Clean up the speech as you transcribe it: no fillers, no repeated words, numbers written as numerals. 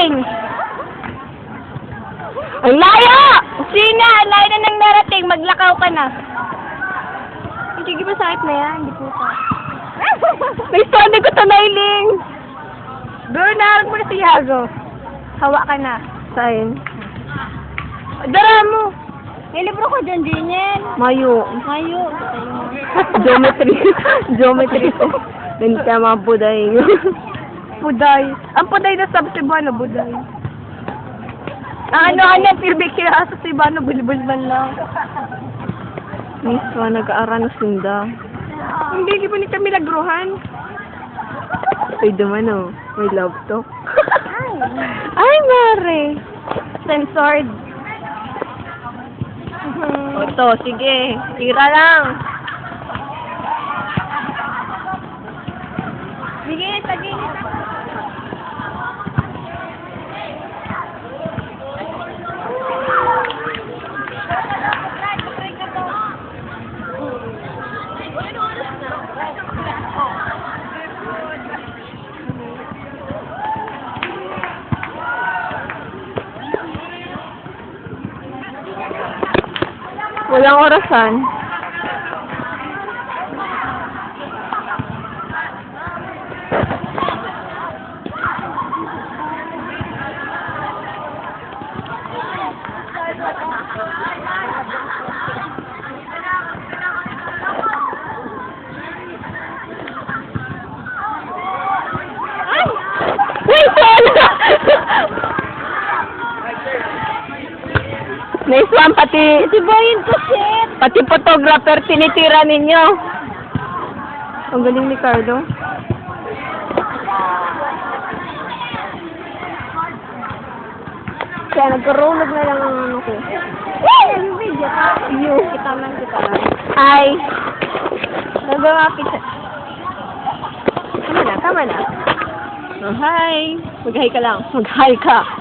narating? Ang layo! Sina, ang layo na nang narating. Maglakaw ka na. Sige ba sakit na yan? Hindi po ka. May sonic ko to, Nailing. Girl, naharap mo na si Yago. Hawa ka na. Saan? Dara mo. May libro ko dyan, Jinel. Mayo. Mayo. Geometry. Geometry ko. Ganit ka mga buday. Buday. Ang buday na sabi si Bano, buday. Ang ano, pilbik kaya sa si Bano, bulbul man lang. Miswa, nag-aaral na sinda. Hindi ba nito milagruhan? Ay, duman o. May love talk. Ay, Mare. Censored. Oto, sige. Tira lang. Sige, tagingit ako. Walang orasan. Ay! Wait, nice one, pati... Sibayin ko, shit! Pati photographer, tinitira ninyo. Ang galing ni Carlo. Kaya nagkarulog na lang ang ano ko. Yung video ka. Kita lang. Hi! Nagawapit sa... Tama na. Oh, hi! Mag-hi ka lang. Mag-hi ka.